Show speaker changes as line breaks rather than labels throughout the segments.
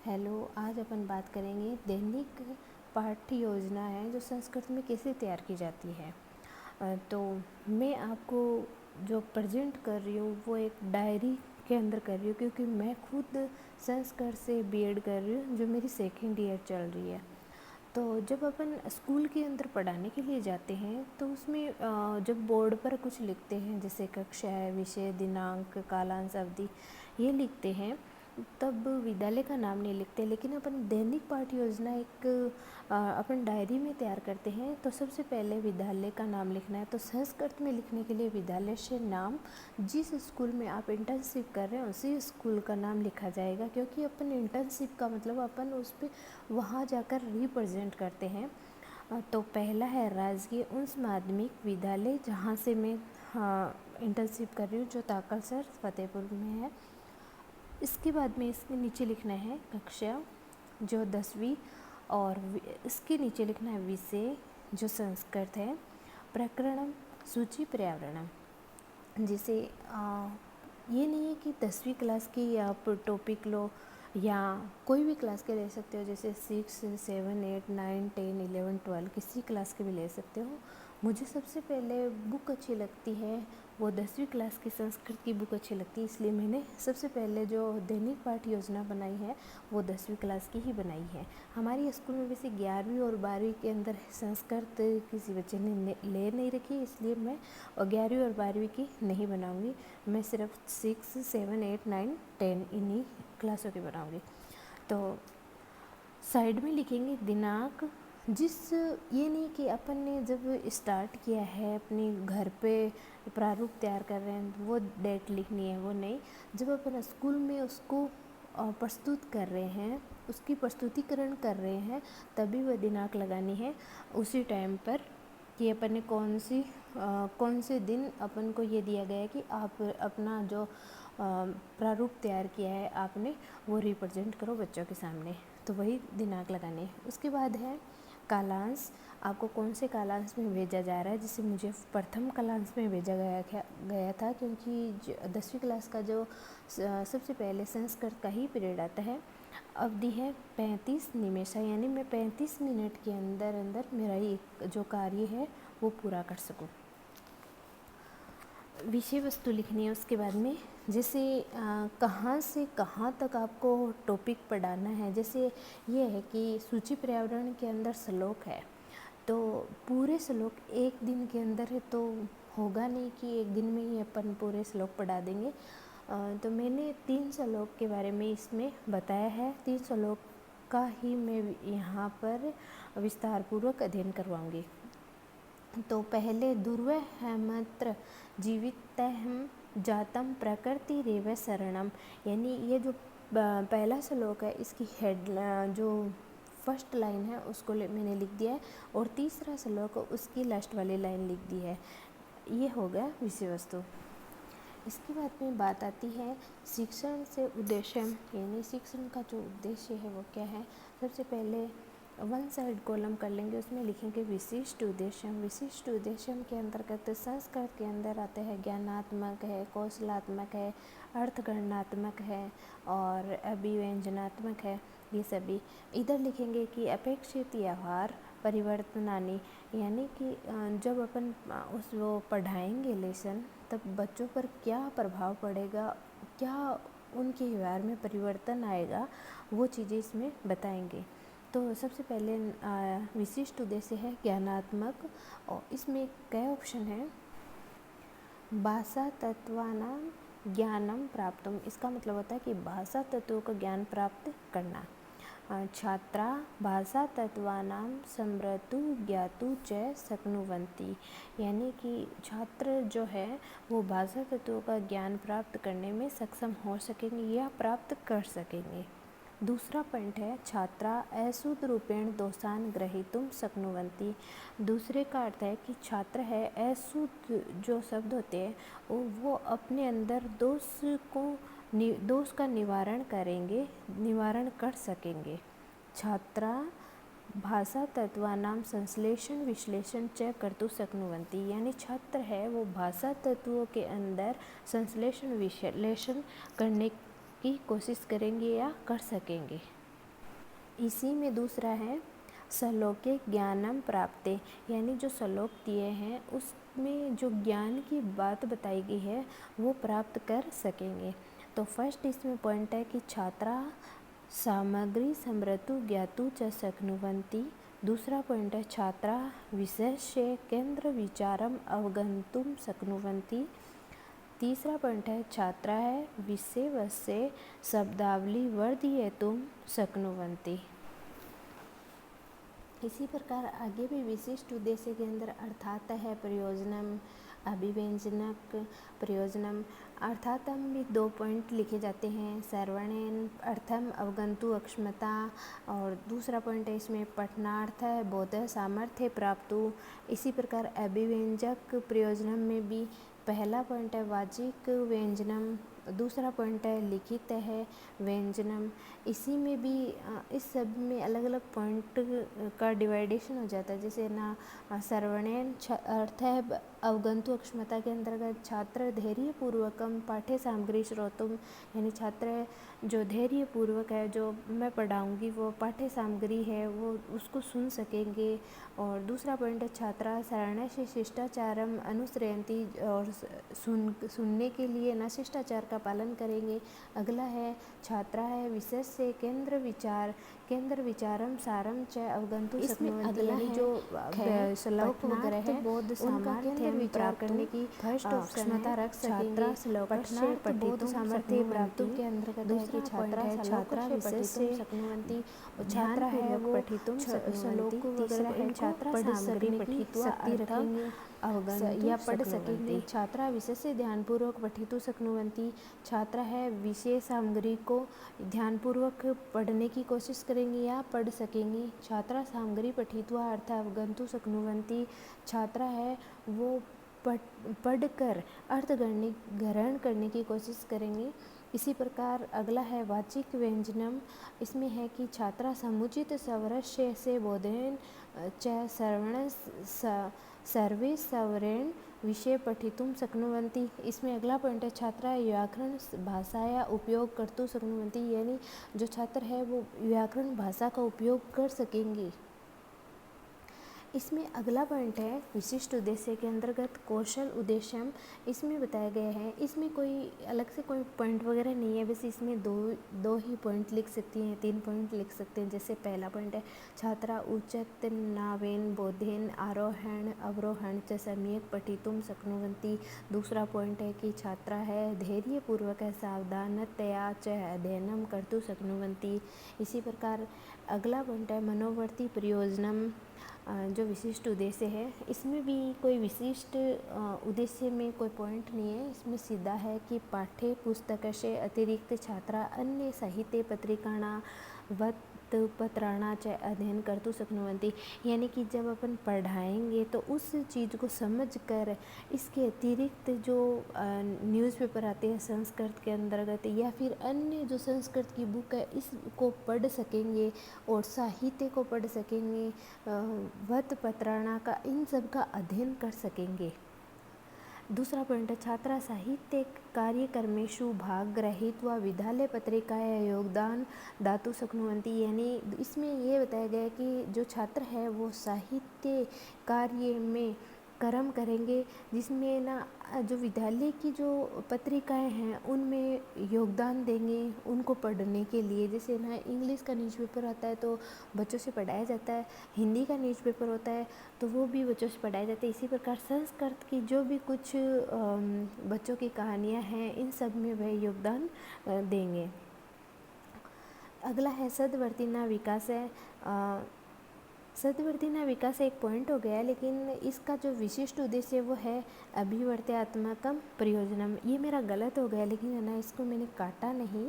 Hello, आज अपन बात करेंगे दैनिक पाठ्य योजना है जो संस्कृत में कैसे तैयार की जाती है। तो मैं आपको जो प्रेजेंट कर रही हूँ वो एक डायरी के अंदर कर रही हूँ, क्योंकि मैं खुद संस्कृत से बीएड कर रही हूँ जो मेरी सेकेंड ईयर चल रही है। तो जब अपन स्कूल के अंदर पढ़ाने के लिए जाते हैं तो उसमें जब बोर्ड पर कुछ लिखते हैं, जैसे कक्षा, विषय, दिनांक, कालांश, अवधि, ये लिखते हैं, तब विद्यालय का नाम नहीं लिखते। लेकिन अपन दैनिक पाठ्य योजना एक अपन डायरी में तैयार करते हैं तो सबसे पहले विद्यालय का नाम लिखना है। तो संस्कृत में लिखने के लिए विद्यालय से नाम, जिस स्कूल में आप इंटर्नशिप कर रहे हैं उसी स्कूल का नाम लिखा जाएगा, क्योंकि अपन इंटर्नशिप का मतलब अपन उस पर वहाँ जाकर रिप्रेजेंट करते हैं। तो पहला है राजकीय उच्च माध्यमिक विद्यालय, जहाँ से मैं इंटर्नशिप कर रही हूँ, जो ताकलसर फतेहपुर में है। इसके बाद में इसके नीचे लिखना है कक्षा, जो 10वीं, और इसके नीचे लिखना है विषय, जो संस्कृत है, प्रकरणम, सूची, पर्यावरणम। जैसे ये नहीं है कि 10वीं क्लास की आप टॉपिक लो या कोई भी क्लास के ले सकते हो, जैसे 6, 7, 8, 9, 10, 11, 12 किसी क्लास के भी ले सकते हो। मुझे सबसे पहले बुक अच्छी लगती है, वो 10वीं क्लास की संस्कृत की बुक अच्छी लगती है, इसलिए मैंने सबसे पहले जो दैनिक पाठ्य योजना बनाई है वो 10वीं क्लास की ही बनाई है। हमारी स्कूल में वैसे 11वीं और 12वीं के अंदर संस्कृत किसी बच्चे ने ले नहीं रखी, इसलिए मैं 11वीं और 12वीं की नहीं बनाऊँगी। मैं सिर्फ 6, 7, 8, 9, 10 इन्हीं क्लासों की बनाऊँगी। तो साइड में लिखेंगे दिनांक, ये नहीं कि अपन ने जब स्टार्ट किया है अपने घर पे प्रारूप तैयार कर रहे हैं वो डेट लिखनी है, वो नहीं। जब अपन स्कूल में उसको प्रस्तुत कर रहे हैं, उसकी प्रस्तुतिकरण कर रहे हैं, तभी वह दिनांक लगानी है उसी टाइम पर, कि अपन ने कौन से दिन अपन को ये दिया गया है कि आप अपना जो प्रारूप तैयार किया है आपने वो रिप्रेजेंट करो बच्चों के सामने, तो वही दिनांक लगाने हैं। उसके बाद है कालांश, आपको कौन से कालांश में भेजा जा रहा है। जैसे मुझे प्रथम कालांश में भेजा गया था, क्योंकि 10वीं क्लास का जो सबसे पहले संस्कृत का ही पीरियड आता है। अवधि है 35 निमेषा, यानी मैं 35 मिनट के अंदर अंदर मेरा एक जो कार्य है वो पूरा कर सकूं। विषय वस्तु लिखनी है उसके बाद में, जैसे कहाँ से कहाँ तक आपको टॉपिक पढ़ाना है। जैसे ये है कि सूची पर्यावरण के अंदर श्लोक है, तो पूरे श्लोक एक दिन के अंदर है, तो होगा नहीं कि एक दिन में ही अपन पूरे श्लोक पढ़ा देंगे। तो मैंने 3 श्लोक के बारे में इसमें बताया है। 3 श्लोक का ही मैं यहाँ पर विस्तार पूर्वक अध्ययन करवाऊँगी। तो पहले दुर्वह हेमत्र जीवितहम जातम प्रकृति रेव शरणम, यानी ये जो पहला श्लोक है इसकी हेड जो फर्स्ट लाइन है उसको मैंने लिख दिया है, और तीसरा श्लोक उसकी लास्ट वाली लाइन लिख दी है। ये हो गया विषय वस्तु। इसके बाद में बात आती है शिक्षण से उद्देश्य, यानी शिक्षण का जो उद्देश्य है वो क्या है। सबसे पहले 1 साइड कॉलम कर लेंगे, उसमें लिखेंगे विशिष्ट उद्देश्य। विशिष्ट उद्देश्य के अंतर्गत संस्कृत के अंदर आते हैं ज्ञानात्मक है, कौशलात्मक है, अर्थगणनात्मक है और अभिव्यंजनात्मक है, ये सभी। इधर लिखेंगे कि अपेक्षित व्यवहार परिवर्तनानि, यानी कि जब अपन वो पढ़ाएंगे लेसन तब बच्चों पर क्या प्रभाव पड़ेगा, क्या उनके व्यवहार में परिवर्तन आएगा, वो चीज़ें इसमें बताएंगे। तो सबसे पहले विशिष्ट उद्देश्य है ज्ञानात्मक, और इसमें कई ऑप्शन हैं। भाषा तत्वानां ज्ञानम प्राप्तुम, इसका मतलब होता है कि भाषा तत्वों का ज्ञान प्राप्त करना। छात्रा भाषा तत्वानां समृद्धु ज्ञातु च शक्नुवन्ति, यानी कि छात्र जो है वो भाषा तत्वों का ज्ञान प्राप्त करने में सक्षम हो सकेंगे या प्राप्त कर सकेंगे। दूसरा पॉइंट है छात्रा अशुद्ध रूपेण दोषान ग्रहीतुम शक्नुवन्ति। दूसरे का अर्थ है कि छात्र है अशुद्ध जो शब्द होते हैं वो अपने अंदर दोष का निवारण कर सकेंगे। छात्रा भाषा तत्वानां संश्लेषण विश्लेषण च कर्तुं शक्नुवन्ति, यानी छात्र है वो भाषा तत्वों के अंदर संश्लेषण विश्लेषण करने की कोशिश करेंगे या कर सकेंगे। इसी में दूसरा है श्लोके ज्ञानम प्राप्ते, यानी जो श्लोक दिए हैं उसमें जो ज्ञान की बात बताई गई है वो प्राप्त कर सकेंगे। तो फर्स्ट इसमें पॉइंट है कि छात्रा सामग्री समृद्धु ज्ञातु च शक्नुवन्ति। दूसरा पॉइंट है छात्रा विषयस्य केंद्र विचारम अवगन्तुं शक्नुवन्ति। तीसरा पॉइंट है छात्रा है विषयवस्य शब्दावली वर्धयितुं शक्नुवन्ति। इसी प्रकार आगे भी विशिष्ट उद्देश्य के अंदर अर्थात है प्रयोजनम, अभिव्यंजनक प्रयोजनम। अर्थातम भी 2 पॉइंट लिखे जाते हैं, सर्वणेन अर्थम अवगंतु अक्षमता, और दूसरा पॉइंट है इसमें पठनार्थ है बोध सामर्थ्य प्राप्तु। इसी प्रकार अभिव्यंजक प्रयोजनम में भी पहला पॉइंट है वाचिक व्यंजनम, दूसरा पॉइंट है लिखित है व्यंजनम। इसी में भी इस सब में अलग अलग पॉइंट का डिवाइडेशन हो जाता है। जैसे ना सर्वणेन अर्थ है अवगंतु अक्षमता के अंतर्गत छात्र धैर्य पूर्वकम पाठ्य सामग्री श्रोतुम, यानी छात्र जो धैर्य पूर्वक है, जो मैं पढ़ाऊँगी वो पाठ्य सामग्री है वो उसको सुन सकेंगे। और दूसरा पॉइंट है छात्रा शरण से शिष्टाचारम अनुसरयन्ति, और सुनने के लिए ना शिष्टाचार का पालन करेंगे। अगला है छात्रा है विषय से केंद्र विचारम सारम च अवगंतु शक्नुवन्ति, यानी जो श्लोक वगैरह है
बोध
उनका केंद्र विचार करने की क्षमता रख सकेंगे। पठनार्थ बोध सामर्थ्य प्राप्ति के अंतर्गत है कि छात्रा विषय से शक्नुवन्ति, छात्रा है वो पठितुम शक्नुवन्ति। तीसरा है छात्रा सामग्री पठित्वा शक्ति रखेंगे या पढ़ सकेंगे। छात्रा विषय से ध्यानपूर्वक पठितुं शक्नुवन्ति, छात्रा है विषय सामग्री को ध्यानपूर्वक पढ़ने की कोशिश करेंगी या पढ़ सकेंगी। छात्रा सामग्री पठित्वा अर्थ अवगन्तुं शक्नुवन्ति, छात्रा है वो पढ़कर अर्थ ग्रहण करने की कोशिश करेंगे। इसी प्रकार अगला है वाचिक व्यंजनम। इसमें है कि छात्रा समुचित स्वरस्य से बोधेन च श्रवण सर्वे स्वरेण विषय पठितुं शक्नुवन्ति। इसमें अगला पॉइंट है छात्रा व्याकरण भाषाया उपयोग कर्तुं शक्नुवन्ति, यानी जो छात्र है वो व्याकरण भाषा का उपयोग कर सकेंगे। इसमें अगला पॉइंट है विशिष्ट उद्देश्य के अंतर्गत कौशल उद्देश्यम। इसमें बताया गया है, इसमें कोई अलग से कोई पॉइंट वगैरह नहीं है, बस इसमें दो ही पॉइंट लिख सकती हैं, 3 पॉइंट लिख सकते हैं। जैसे पहला पॉइंट है छात्रा उच्चत नावेन बोधेन आरोहण अवरोहण च सम्यक पठितुं शक्नुवन्ति। दूसरा पॉइंट है कि छात्रा है धैर्यपूर्वक सावधानतया च अध्ययनं कर्तुं शक्नुवन्ति। इसी प्रकार अगला पॉइंट है मनोवर्ती प्रयोजनम, जो विशिष्ट उद्देश्य है। इसमें भी कोई विशिष्ट उद्देश्य में कोई पॉइंट नहीं है, इसमें सीधा है कि पाठ्य पुस्तक से अतिरिक्त छात्रा अन्य साहित्य पत्रिकाणां वृत्तपत्राणां च अध्ययन कर्तुं शक्नुवन्ति, यानी कि जब अपन पढ़ाएंगे तो उस चीज़ को समझकर इसके अतिरिक्त जो न्यूज़पेपर आते हैं संस्कृत के अंतर्गत या फिर अन्य जो संस्कृत की बुक है इसको पढ़ सकेंगे और साहित्य को पढ़ सकेंगे, वृत्तपत्राणां का इन सब का अध्ययन कर सकेंगे। दूसरा पॉइंट है छात्रा साहित्य कार्यक्रमेषु भाग गृहीत्वा विद्यालय पत्रिकायां योगदान दातुं शक्नुवन्ति, यानी इसमें ये बताया गया है कि जो छात्र है वो साहित्य कार्य में कर्म करेंगे, जिसमें ना जो विद्यालय की जो पत्रिकाएं हैं उनमें योगदान देंगे उनको पढ़ने के लिए। जैसे ना इंग्लिश का न्यूज़पेपर आता है तो बच्चों से पढ़ाया जाता है, हिंदी का न्यूज़पेपर होता है तो वो भी बच्चों से पढ़ाया जाता है। इसी प्रकार संस्कृत की जो भी कुछ बच्चों की कहानियाँ हैं इन सब में वह योगदान देंगे। अगला है सद्वर्तिना विकास है। सद्वर्तिना विकास एक पॉइंट हो गया, लेकिन इसका जो विशिष्ट उद्देश्य वो है अभिवर्त्यात्मकम प्रयोजनम। ये मेरा गलत हो गया, लेकिन है ना इसको मैंने काटा नहीं,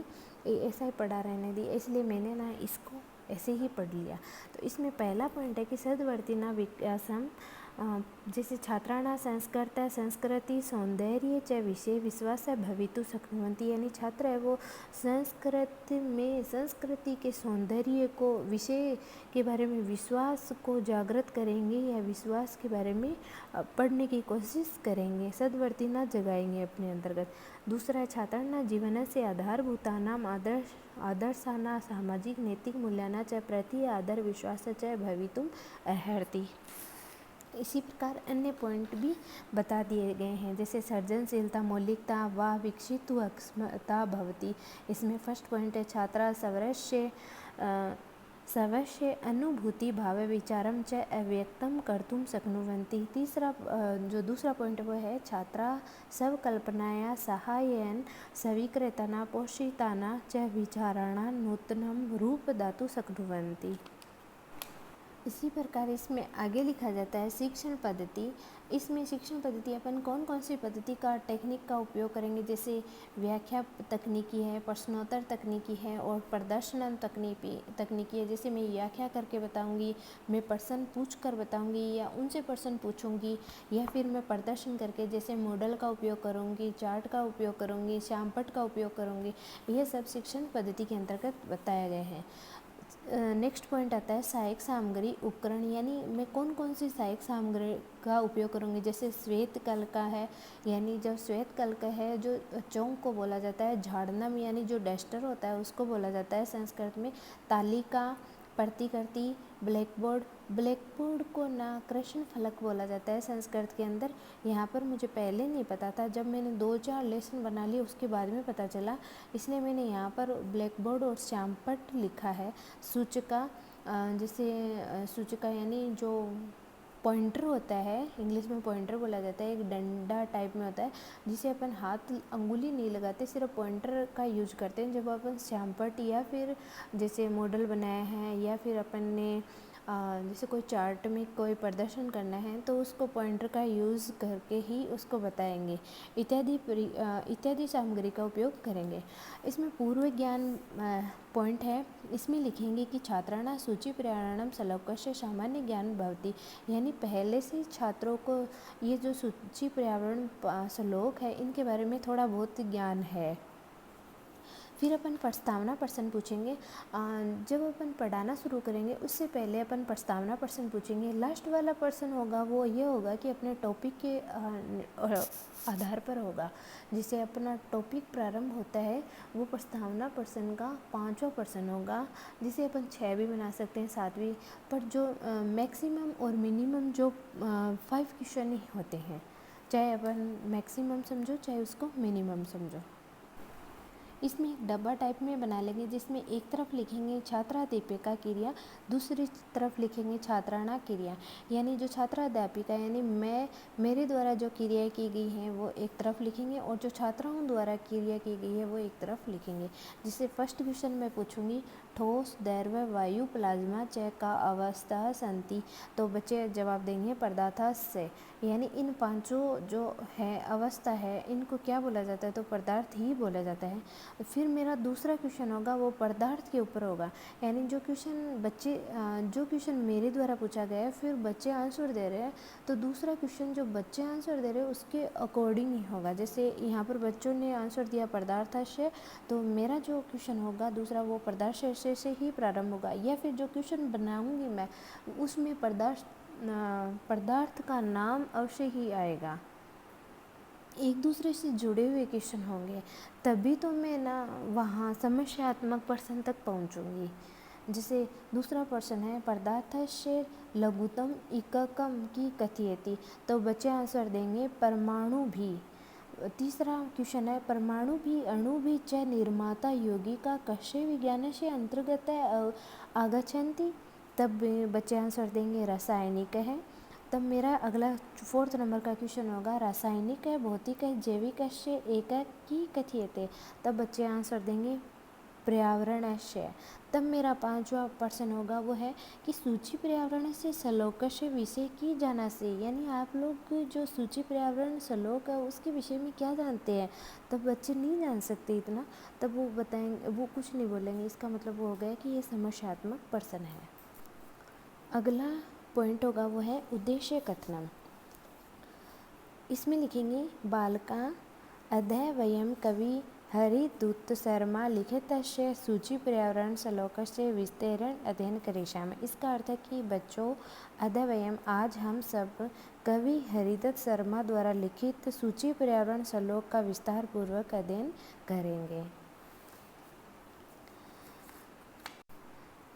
ऐसा ही पढ़ा रहने दिया, इसलिए मैंने ना इसको ऐसे ही पढ़ लिया। तो इसमें पहला पॉइंट है कि सद्वर्तिना विकासम जैसे छात्राणां संस्कृत संस्कृति सौंदर्य च विषय विश्वास भवितुं शक्नुवन्ति, यानी छात्र है वो संस्कृति के सौंदर्य को, विषय के बारे में विश्वास को जागृत करेंगे या विश्वास के बारे में पढ़ने की कोशिश करेंगे, सद्वर्ती न जगाएंगे अपने अंतर्गत। दूसरा, छात्राणां जीवनस्य आधारभूतानां आदर्शानां सामाजिक नैतिक मूल्यानां च प्रति आदर विश्वास च भवितुम् अर्हति। इसी प्रकार अन्य पॉइंट भी बता दिए गए हैं, जैसे सर्जनशीलता मौलिकता व विकसित अक्षमता भवति। इसमें फर्स्ट पॉइंट है छात्रा स्वस्य अनुभूति भाव विचारम च अव्यक्तम कर्तुं शक्नुवन्ति। जो दूसरा पॉइंट वो है छात्रा स्वकल्पनाया सहायेन स्वीकृतानां पोषितानां च विचाराणां नूतनं रूप दातुं शक्नुवन्ति। इसी प्रकार इसमें आगे लिखा जाता है शिक्षण पद्धति। इसमें शिक्षण पद्धति अपन कौन कौन सी पद्धति का टेक्निक का उपयोग करेंगे, जैसे व्याख्या तकनीकी है, प्रश्नोत्तर तकनीकी है और प्रदर्शन तकनीकी है। जैसे मैं व्याख्या करके बताऊंगी, मैं प्रश्न पूछ कर बताऊंगी या उनसे प्रश्न पूछूंगी, या फिर मैं प्रदर्शन करके जैसे मॉडल का उपयोग करूंगी, चार्ट का उपयोग करूंगी, श्यामपट्ट का उपयोग करूंगी। यह सब शिक्षण पद्धति के अंतर्गत बताया गया है। नेक्स्ट पॉइंट आता है सहायक सामग्री उपकरण, यानी मैं कौन कौन सी सहायक सामग्री का उपयोग करूँगी। जैसे श्वेत कल का है, यानी जब श्वेत कल का है जो चौक को बोला जाता है, झाड़नम यानी जो डस्टर होता है उसको बोला जाता है संस्कृत में, तालिका, प्रतिकृति, ब्लैकबोर्ड को ना कृष्ण फलक बोला जाता है संस्कृत के अंदर। यहाँ पर मुझे पहले नहीं पता था, जब मैंने 2-4 लेसन बना लिए उसके बाद में पता चला, इसलिए मैंने यहाँ पर ब्लैकबोर्ड और श्यामपट्ट लिखा है। सूचिका, जैसे सूचिका यानी जो पॉइंटर होता है, इंग्लिश में पॉइंटर बोला जाता है, एक डंडा टाइप में होता है जिसे अपन हाथ अंगुली नहीं लगाते, सिर्फ पॉइंटर का यूज करते हैं जब अपन श्यामपट्ट या फिर जैसे मॉडल बनाया है या फिर अपन ने जैसे कोई चार्ट में कोई प्रदर्शन करना है तो उसको पॉइंटर का यूज़ करके ही उसको बताएंगे, इत्यादि सामग्री का उपयोग करेंगे। इसमें पूर्व ज्ञान पॉइंट है, इसमें लिखेंगे कि छात्राणां सूचि पर्यावरणम श्लोकस्य सामान्य ज्ञान भवति, यानी पहले से छात्रों को ये जो सूचि पर्यावरण श्लोक है इनके बारे में थोड़ा बहुत ज्ञान है। फिर अपन प्रस्तावना प्रश्न पूछेंगे। जब अपन पढ़ाना शुरू करेंगे उससे पहले अपन प्रस्तावना प्रश्न पूछेंगे। लास्ट वाला प्रश्न होगा वो ये होगा कि अपने टॉपिक के आधार पर होगा। जिससे अपना टॉपिक प्रारंभ होता है वो प्रस्तावना प्रश्न का 5वां प्रश्न होगा, जिसे अपन 6 भी बना सकते हैं, 7 भी, पर जो मैक्सिमम और मिनिमम जो 5 क्वेश्चन ही होते हैं, चाहे अपन मैक्सिमम समझो चाहे उसको मिनिमम समझो। इसमें एक डब्बा टाइप में बना लेंगे जिसमें एक तरफ लिखेंगे छात्राध्यापिका क्रिया, दूसरी तरफ लिखेंगे छात्राणां क्रिया, यानी जो छात्राध्यापिका यानी मेरे द्वारा जो क्रियाएं की गई हैं वो एक तरफ लिखेंगे और जो छात्राओं द्वारा क्रिया की गई है वो एक तरफ लिखेंगे। जिससे फर्स्ट क्वेश्चन मैं पूछूंगी ठोस, द्रव्य, वायु, प्लाज्मा च का अवस्था संति, तो बच्चे जवाब देंगे पदार्थ से, यानी इन 5 जो है अवस्था है इनको क्या बोला जाता है, तो पदार्थ ही बोला जाता है। फिर मेरा दूसरा क्वेश्चन होगा वो पदार्थ के ऊपर होगा, यानी जो क्वेश्चन मेरे द्वारा पूछा गया है फिर बच्चे आंसर दे रहे हैं, तो दूसरा क्वेश्चन जो बच्चे आंसर दे रहे हैं उसके अकॉर्डिंग ही होगा। जैसे यहाँ पर बच्चों ने आंसर दिया पदार्थ से, तो मेरा जो क्वेश्चन होगा दूसरा वो पदार्थ से ही प्रारंभ होगा, या फिर जो क्वेश्चन बनाऊंगी मैं उसमें पदार्थ का नाम अवश्य ही आएगा, एक दूसरे से जुड़े हुए क्वेश्चन होंगे, तभी तो मैं ना वहाँ समस्यात्मक प्रश्न तक पहुँचूँगी। जैसे दूसरा प्रश्न है पदार्थस्य लघुतम एककम की कथयति, तो बच्चे आंसर देंगे परमाणु भी। तीसरा क्वेश्चन है परमाणु भी अणु भी च निर्माता यौगिका कस्य विज्ञानस्य अंतर्गत आगच्छन्ति, तब बच्चे आंसर देंगे रासायनिक है। तब मेरा अगला 4th नंबर का क्वेश्चन होगा रासायनिक है, भौतिक है, जैविक से एकक की कथयते, तब बच्चे आंसर देंगे पर्यावरण से। तब मेरा 5वां प्रश्न होगा वो है कि सूचि पर्यावरण से श्लोक से विषय की जाना से, यानी आप लोग जो सूचि पर्यावरण श्लोक है उसके विषय में क्या जानते हैं, तब बच्चे नहीं जान सकते इतना, तब वो बताएंगे, वो कुछ नहीं बोलेंगे, इसका मतलब वो हो गया कि ये समस्यात्मक प्रश्न है। अगला पॉइंट होगा वो है उद्देश्य कथनम। इसमें लिखेंगे बालका अद्य वयं कवि हरिदत्त शर्मा लिखितस्य सूचि पर्यावरण श्लोकस्य विस्तरेण अध्ययन करिष्यामि। इसका अर्थ है कि बच्चों, अद्य वयं आज हम सब कवि हरिदत्त शर्मा द्वारा लिखित सूचि पर्यावरण श्लोक का विस्तार पूर्वक अध्ययन करेंगे।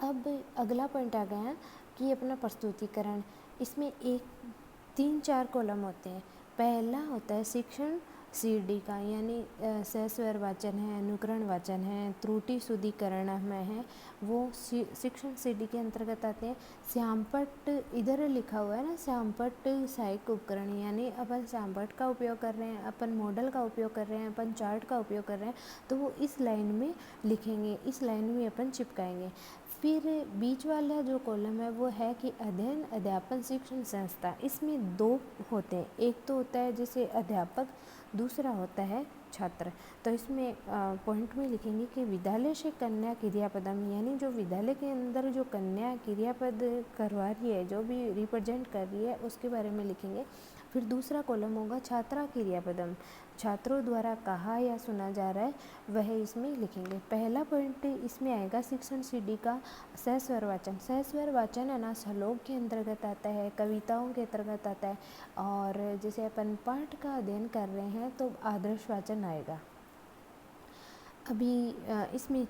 अब अगला पॉइंट आ गया कि अपना प्रस्तुतिकरण। इसमें 3-4 कॉलम होते हैं। पहला होता है शिक्षण CD का, यानी सहस्वर वाचन है, अनुकरण वाचन है, त्रुटि शुद्धिकरण में है, वो शिक्षण CD के अंतर्गत आते हैं। श्यामपट्ट इधर लिखा हुआ है ना, श्यामपट्ट सहायक उपकरण, यानी अपन श्यामपट्ट का उपयोग कर रहे हैं, अपन मॉडल का उपयोग कर रहे हैं, अपन चार्ट का उपयोग कर रहे हैं, तो वो इस लाइन में लिखेंगे, इस लाइन में अपन चिपकाएंगे। फिर बीच वाला जो कॉलम है वो है कि अध्ययन अध्यापन शिक्षण संस्था। इसमें 2 होते हैं, एक तो होता है जैसे अध्यापक, दूसरा होता है छात्र। तो इसमें पॉइंट में लिखेंगे कि विद्यालय से कन्या क्रियापदम, यानी जो विद्यालय के अंदर जो कन्या क्रियापद करवा रही है, जो भी रिप्रेजेंट कर रही है, उसके बारे में लिखेंगे। फिर दूसरा कॉलम होगा छात्रा क्रियापदम, छात्रों द्वारा कहा या सुना जा रहा है, वह इसमें लिखेंगे। पहला पॉइंट इसमें आएगा शिक्षण CD का सहस्वर वाचन। सहस्वर वाचन है ना, श्लोक के अंतर्गत आता है, कविताओं के अंतर्गत आता है, और जैसे अपन पाठ का अध्ययन कर रहे हैं तो आदर्श वाचन आएगा। अभी इसमें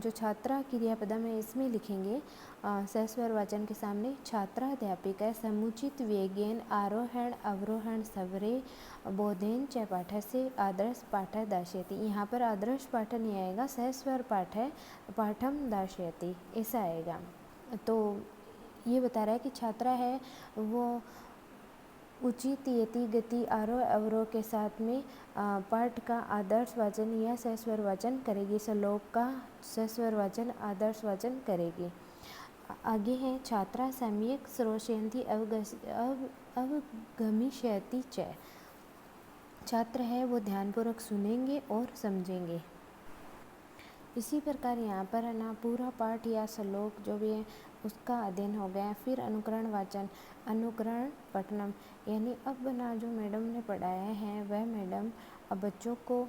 जो छात्रा क्रियापदम है, इसमें लिखेंगे सहस्वर वाचन के सामने छात्रा अध्यापिका समुचित वेगेन आरोहण अवरोहण सवरे बोधेन च पाठस्य आदर्श पाठ दास्यति। यहाँ पर आदर्श पाठ नहीं आएगा, सहस्वर पाठ है, पाठम दास्यति ऐसा आएगा। तो ये बता रहा है कि छात्रा है वो उचित यति गति आरोह अवरोह के साथ में पाठ का आदर्श वाचन या सहस्वर वाचन करेगी, श्लोक का सहस्वर वाचन आदर्श वाचन करेगी। आगे है छात्रा सम्यक श्रोष्यन्ति अवगमिष्यति च। छात्र है वो ध्यानपूर्वक सुनेंगे और समझेंगे। इसी प्रकार यहाँ पर है ना, पूरा पाठ या श्लोक जो भी है उसका अध्ययन हो गया। फिर अनुकरण वाचन, अनुकरण पठनम, यानी अब ना जो मैडम ने पढ़ाया है वह मैडम अब बच्चों को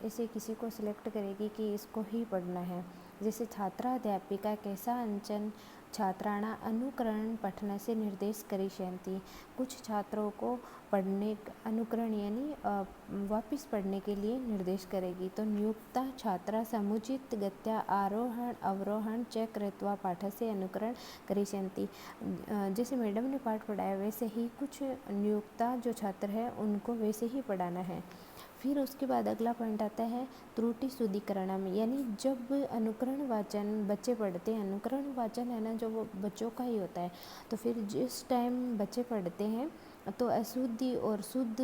ऐसे किसी को सिलेक्ट करेगी कि इसको ही पढ़ना है। जैसे छात्रा अध्यापिका कैसा अंचन छात्राणा अनुकरण पठन से निर्देश करिष्यन्ति। कुछ छात्रों को पढ़ने अनुकरण यानी वापस पढ़ने के लिए निर्देश करेगी। तो नियुक्ता छात्रा समुचित गत्या आरोहण अवरोहण च कृत्वा पाठ से अनुकरण करिष्यन्ति। जैसे मैडम ने पाठ पढ़ाया वैसे ही कुछ नियुक्ता जो छात्र है उनको वैसे ही पढ़ाना है। फिर उसके बाद अगला पॉइंट आता है त्रुटि शुद्धिकरणम, यानी जब अनुकरण वाचन बच्चे पढ़ते हैं, अनुकरण वाचन है ना जो वो बच्चों का ही होता है, तो फिर जिस टाइम बच्चे पढ़ते हैं तो अशुद्धि और शुद्ध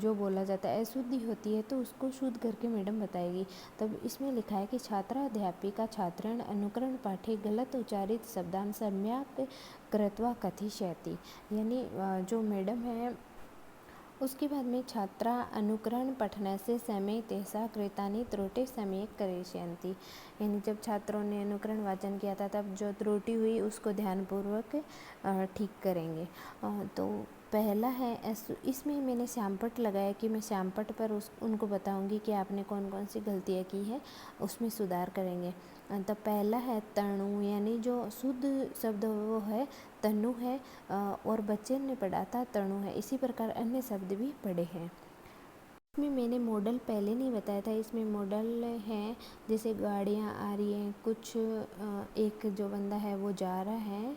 जो बोला जाता है, अशुद्धि होती है तो उसको शुद्ध करके मैडम बताएगी। तब इसमें लिखा है कि छात्रा अध्यापिका छात्रण अनुकरण पाठे गलत उच्चारित शब्दान सम्यक कृत्वा कथिष्यति, यानी जो मैडम है उसके बाद में छात्रा अनुकरण पठन से समय तेसा कृतानि त्रुटि सम्यक करिष्यन्ति, यानी जब छात्रों ने अनुकरण वाचन किया था तब जो त्रुटि हुई उसको ध्यानपूर्वक ठीक करेंगे। तो पहला है इसमें मैंने श्यामपट्ट लगाया कि मैं श्यामपट्ट पर उनको बताऊंगी कि आपने कौन कौन सी गलतियाँ की है, उसमें सुधार करेंगे। तो पहला है तनु, यानी जो शुद्ध शब्द वो है तनु है, और बच्चे ने पढ़ा था तनु है। इसी प्रकार अन्य शब्द भी पढ़े हैं। इसमें मैंने मॉडल पहले नहीं बताया था, इसमें मॉडल है जैसे गाड़ियाँ आ रही हैं, कुछ एक जो बंदा है वो जा रहा है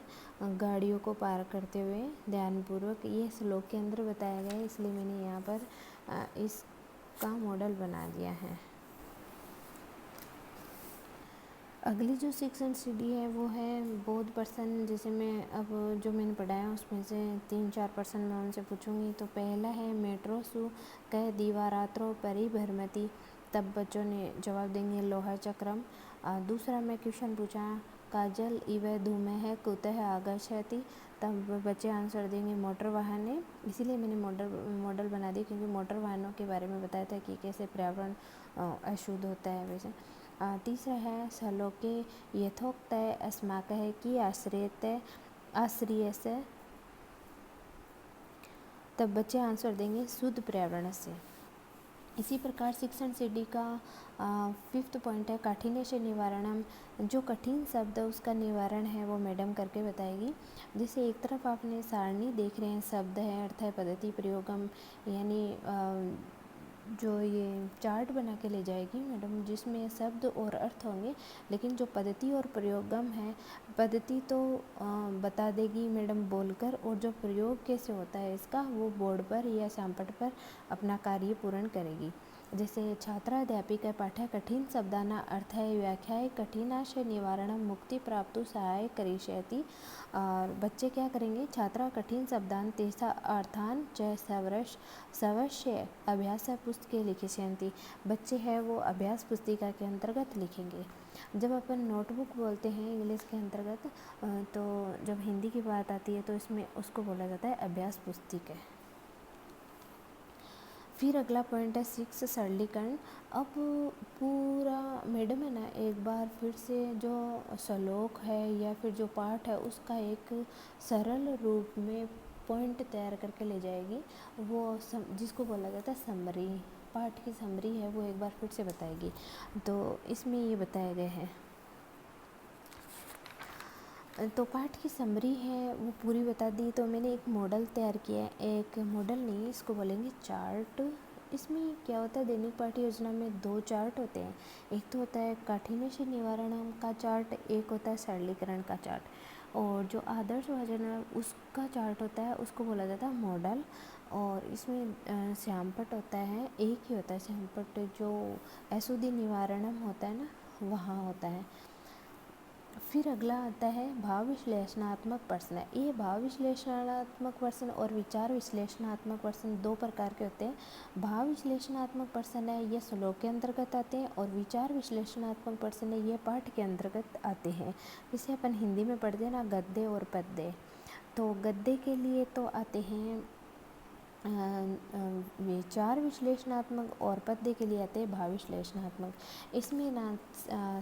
गाड़ियों को पार करते हुए ध्यानपूर्वक, ये श्लोक के अंदर बताया गया है, इसलिए मैंने यहाँ पर इसका मॉडल बना दिया है। अगली जो शिक्षण CD है वो है बोध पर्सन। जैसे मैं अब जो मैंने पढ़ाया उसमें से 3-4 पर्सन मैं उनसे पूछूंगी। तो पहला है मेट्रो सु कह दीवारात्रो परिभ्रमति, तब बच्चों ने जवाब देंगे लोहा चक्रम। दूसरा मैं क्वेश्चन पूछा काजल इव धूमः कुतः आगच्छति, तब बच्चे आंसर देंगे मोटर वाहने। इसीलिए मैंने मॉडल बना दी क्योंकि मोटर वाहनों के बारे में बताया था कि कैसे पर्यावरण अशुद्ध होता है वैसे। तीसरा है श्लोके यथोक्त अस्माकः की आश्रयत आश्रय से, तब बच्चे आंसर देंगे शुद्ध पर्यावरण से। इसी प्रकार शिक्षण सीढ़ी का 5th पॉइंट है काठिन्य से निवारणम। जो कठिन शब्द है उसका निवारण है वो मैडम करके बताएगी। जैसे एक तरफ आपने सारणी देख रहे हैं, शब्द है, अर्थ है, पद्धति, प्रयोगम, यानी जो ये चार्ट बना के ले जाएगी मैडम, जिसमें शब्द और अर्थ होंगे, लेकिन जो पद्धति और प्रयोगम है, पद्धति तो बता देगी मैडम बोलकर, और जो प्रयोग कैसे होता है इसका वो बोर्ड पर या शामपट पर अपना कार्य पूर्ण करेगी। जैसे छात्राध्यापिका पाठ्य कठिन शब्दाना अर्थाय व्याख्याय कठिनाशय निवारणम मुक्ति प्राप्तु सहाय करिष्यति। और बच्चे क्या करेंगे, छात्रा कठिन शब्दान तेसा अर्थान च सवश्य अभ्यास पुस्तके लिखिष्यन्ति। बच्चे हैं वो अभ्यास पुस्तिका के अंतर्गत लिखेंगे। जब अपन नोटबुक बोलते हैं इंग्लिश के अंतर्गत, तो जब हिंदी की बात आती है तो इसमें उसको बोला जाता है अभ्यास पुस्तिका। फिर अगला पॉइंट है 6 सरलीकरण। अब पूरा मैडम है ना एक बार फिर से जो श्लोक है या फिर जो पाठ है उसका एक सरल रूप में पॉइंट तैयार करके ले जाएगी, वो जिसको बोला जाता है समरी। पाठ की समरी है वो एक बार फिर से बताएगी। तो इसमें ये बताए गए हैं, तो पाठ की समरी है वो पूरी बता दी। तो मैंने एक मॉडल तैयार किया है, एक मॉडल नहीं इसको बोलेंगे चार्ट। इसमें क्या होता है, दैनिक पाठ्य योजना में 2 चार्ट होते हैं। एक तो होता है काठिन्य से निवारण का चार्ट, एक होता है सरलीकरण का चार्ट। और जो आदर्श भाषण है उसका चार्ट होता है, उसको बोला जाता है मॉडल। और इसमें श्यामपट होता है, एक ही होता है श्यामपट, जो अशुद्धि निवारणम होता है ना वहाँ होता है। फिर अगला आता है भाव विश्लेषणात्मक प्रश्न। ये भाव विश्लेषणात्मक प्रश्न और विचार विश्लेषणात्मक प्रश्न 2 प्रकार के होते हैं। भाव विश्लेषणात्मक प्रश्न है ये श्लोक के अंतर्गत आते हैं, और विचार विश्लेषणात्मक प्रश्न है ये पाठ के अंतर्गत आते हैं। जिसे अपन हिंदी में पढ़ते हैं ना गद्य और पद्य। तो गद्य के लिए तो आते हैं विचार विश्लेषणात्मक, और पद्य के लिए आते हैं भाव विश्लेषणात्मक। इसमें ना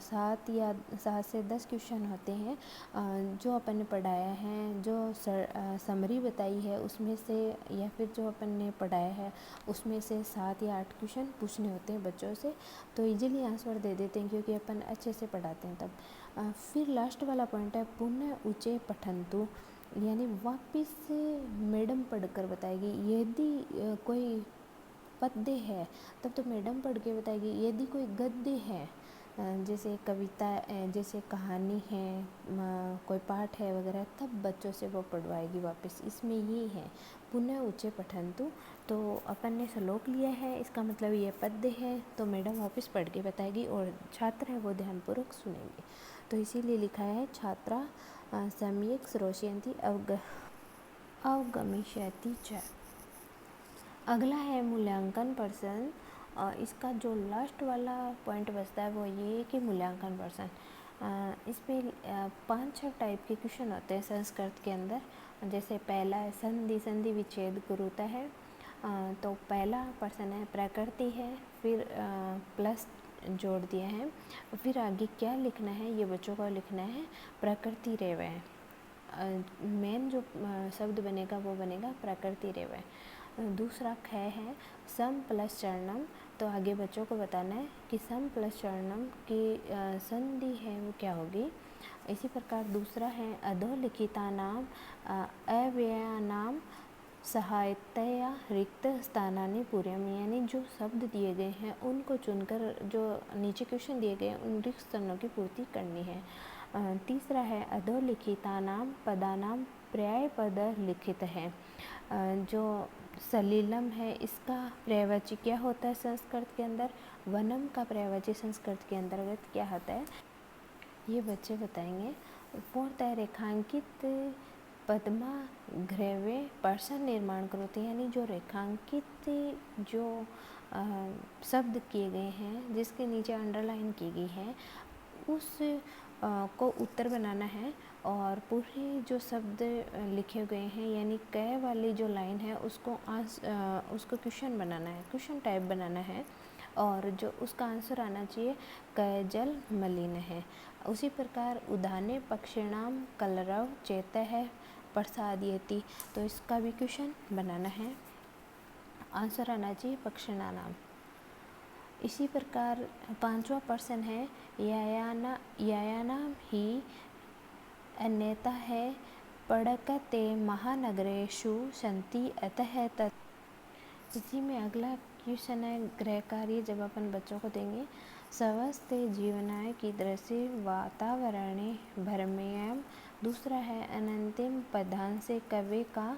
7 से 10 क्वेश्चन होते हैं जो अपन ने पढ़ाया है, जो समरी बताई है उसमें से, या फिर जो अपन ने पढ़ाया है उसमें से 7 या 8 क्वेश्चन पूछने होते हैं बच्चों से। तो इजीली आंसर दे देते हैं क्योंकि अपन अच्छे से पढ़ाते हैं तब। फिर लास्ट वाला पॉइंट है पुनः ऊँचे पठंतु, यानी वापिस मैडम पढ़कर बताएगी। यदि कोई पद्य है तब तो मैडम पढ़ के बताएगी, यदि कोई गद्य है जैसे कविता, जैसे कहानी है, कोई पाठ है वगैरह, तब बच्चों से वो पढ़वाएगी वापस। इसमें ये है पुनः ऊँचे पठंतु। तो अपन ने श्लोक लिया है, इसका मतलब ये पद्य है, तो मैडम वापस पढ़ के बताएगी और छात्र है वो ध्यानपूर्वक सुनेंगे। तो इसीलिए लिखा है छात्रा सम्यक् श्रोष्यन्ति अवगमिष्यति च। अगला है मूल्यांकन प्रश्न। इसका जो लास्ट वाला पॉइंट बचता है वो ये कि मूल्यांकन प्रश्न। इसमें 5-6 टाइप के क्वेश्चन होते हैं संस्कृत के अंदर। जैसे पहला है संधि, संधि विच्छेद गुरुता है। तो पहला प्रश्न है प्रकृति है, फिर प्लस जोड़ दिया है, फिर आगे क्या लिखना है ये बच्चों को लिखना है प्रकृति रेवय। मेन जो शब्द बनेगा वो बनेगा प्रकृति रेवय। दूसरा ख है सम प्लस चरणम। तो आगे बच्चों को बताना है कि सम प्लस चरणम की संधि है वो क्या होगी। इसी प्रकार दूसरा है अधोलिखिता नाम अव्ययानाम सहायतया रिक्त स्थानानि पूर्यम, यानी जो शब्द दिए गए हैं उनको चुनकर जो नीचे क्वेश्चन दिए गए हैं उन रिक्त स्थानों की पूर्ति करनी है। तीसरा है अधोलिखितानाम पदानाम पर्याय पद लिखित है। जो सलीलम है इसका पर्यायवाची क्या होता है संस्कृत के अंदर, वनम का पर्यायवाची संस्कृत के अंतर्गत क्या होता है ये बच्चे बताएंगे। पूर्णतः रेखांकित पद्मा घ्रेवे पर्सन निर्माण करोते, यानी जो रेखांकित जो शब्द किए गए हैं जिसके नीचे अंडरलाइन की गई है उस को उत्तर बनाना है, और पूरे जो शब्द लिखे गए हैं यानी क वाली जो लाइन है उसको क्वेश्चन बनाना है, क्वेश्चन टाइप बनाना है, और जो उसका आंसर आना चाहिए क जल मलिन है। उसी प्रकार उदाने पक्षिणाम कलरव चेतः प्रसादयति, तो इसका भी क्वेश्चन बनाना है, आंसर आना चाहिए पक्षिणा नाम। इसी प्रकार 5वां प्रश्न है, यायानाम ही अन्यथा है पड़कते महानगरेषु सन्ति अतः तत्। इसी में अगला क्वेश्चन है गृह कार्य, जब अपन बच्चों को देंगे, स्वस्थ जीवनाय कीदृशे वातावरणे भरमेयम्। दूसरा है अनंतिम पदांश से कवि का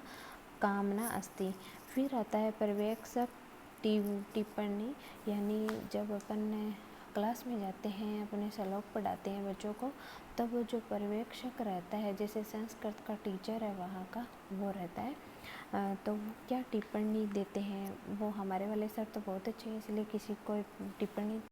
कामना अस्ति। फिर आता है पर्यवेक्षक टिप्पणी, यानी जब अपन क्लास में जाते हैं, अपने श्लोक पढ़ाते हैं बच्चों को, तब वो जो पर्यवेक्षक रहता है, जैसे संस्कृत का टीचर है वहाँ का, वो रहता है, तो क्या टिप्पणी देते हैं वो। हमारे वाले सर तो बहुत अच्छे हैं, इसलिए किसी को टिप्पणी